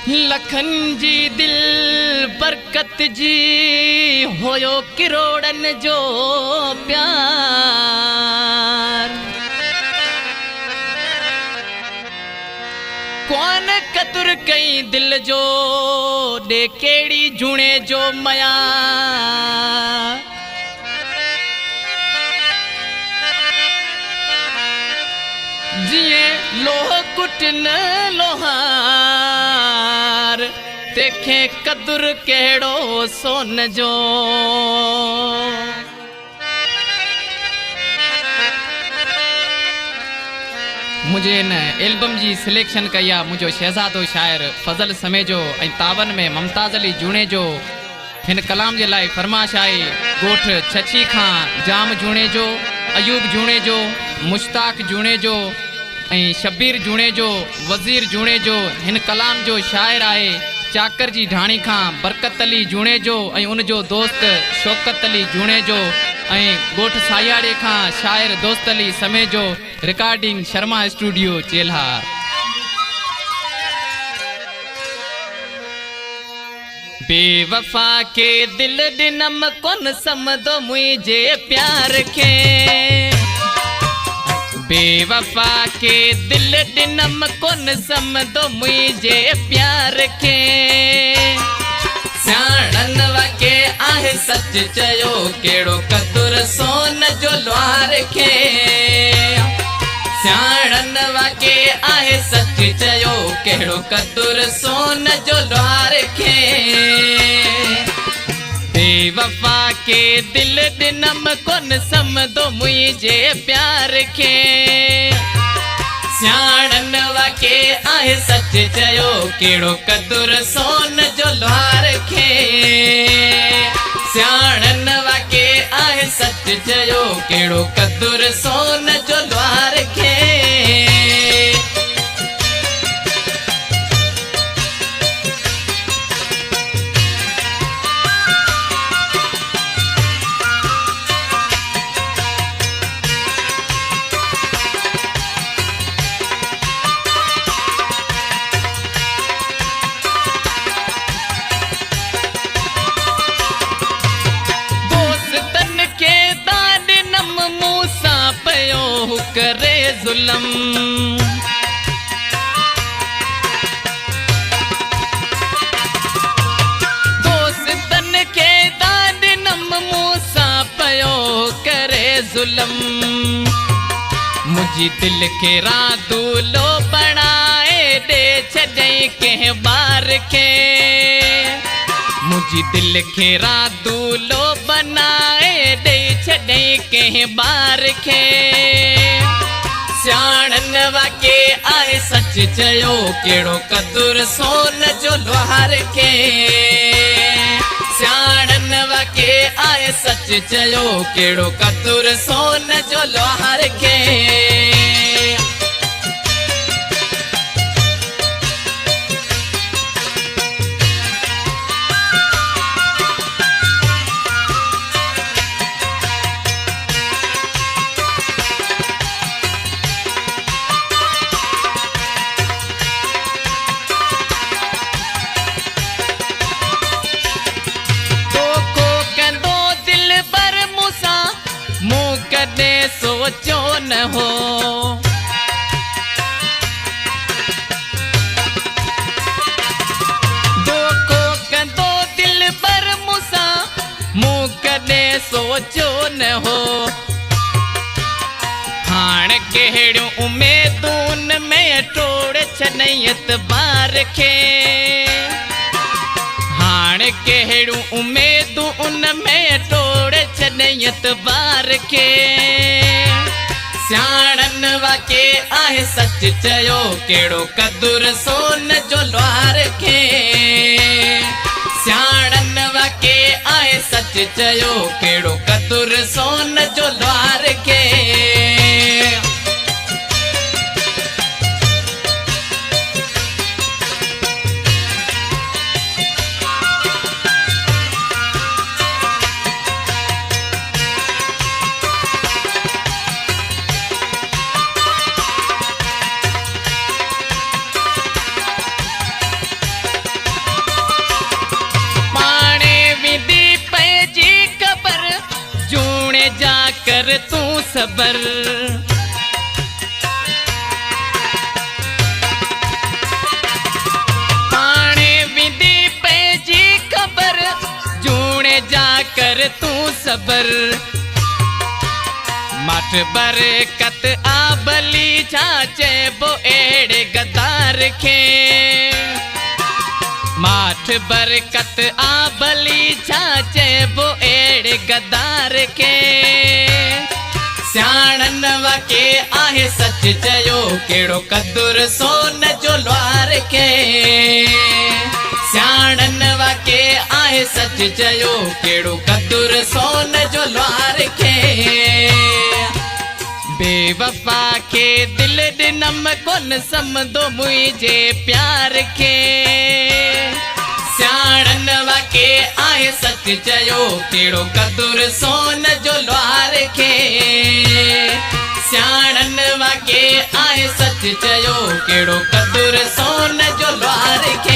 लखन जी दिल बरकत जी होयो किरोड़न जो प्यार। कौन कतुर कई दिल जो दे केड़ी जुणे जो मया। जिए लोह कुटन लोहार देखे कदुर केड़ो सोन जो। मुझे न एल्बम जी सिलेक्शन कया मुझो शहजादो शायर फजल समेजो ऐं तावन में मुमताज अली जूणे जो हिन कलाम जे लाइ फरमाश आई। गोठ छछी खां जाम जूणे जो, अयूब जूणे जो, मुश्ताक जूणे जो ऐं शबीर जूणे जो, वज़ीर जूणे जो हिन कलाम जो शायर आहे। चाकर जी ढाणी खां बरकत अली जूणे जो ऐं उन जो दोस्त शौकत अली जूणे जो ऐं गोठ सायाड़े खां शायर दोस्त अली समे जो। रिकॉर्डिंग शर्मा स्टूडियो चेल्हार। बेवफा के दिल दिनम कोन समदो मुझे प्यार के। बेवफा के दिल दिनम कोन समदो मुझे प्यार के। सियाणन वाके आहे सच चयो केड़ो कदुर सोन जो लोहार के। सियाणन वाके आहे सच चयो केड़ो कदुर सोन जो लोहार के। बेवफा के दिल दिनम कोन समदो मुझे प्यार के। सियाणन वाके आहे सच चयो केड़ो कदुर सोन जो लोहार के। सियाणन वाके आहे सच चयो केड़ो कदुर सोन जो लोहार के। करे जुलम दोस्तन के दादिनम मूसा पयो करे जुलम। मुझी दिल के रादूलो बनाए दे छॾई कंहिं बार के। मुझी दिल के रादूलो बनाए दे छॾई कंहिं बार के। सियाणन वाके आहे सच चयो केड़ो कदुर सोन जो लोहार के। सियाणन वाके आहे सच चयो केड़ो कदुर सोन जो लोहार के। सोचो न हो दोखो कंदो दिल पर मूसा मूं कदे सोचो न हो। हाण कहिड़ियूं उमेदून में टोड़ छॾई एतबार के। हाण कहिड़ियूं उमेदूं उन में टोड़ छॾई एतबार के। सियाणन वाके आहे सच चयो केड़ो कदुर सोन जो लोहार के। सियाणन वाके आहे सच चयो केड़ो कदुर सोन जो लोहार के। सबर। पाणे विंदी पंहिंजी ख़बर जूणे जा कर तूं सबर। माठ बरकत आबली छा चइबो अहिड़े गद्दार खे। माठ बरकत आबली छा चइबो अहिड़े गद्दार खे। सियाणनि वाके आहे सच चयो कहिड़ो क़दुरु सोन जो लुहार खे। सियाणनि वाके आहे सच चयो कहिड़ो क़दुरु सोन जो लुहार खे। बेवफा के दिल ॾिनम कोन समदो मुंहिंजे प्यार खे। सियाणनि वाके आहे सच चयो कहिड़ो क़दुरु सोन जो लुहार खे। सियाणनि वाके आहे सच चयो कहिड़ो क़दुरु सोन जो लुहार खे।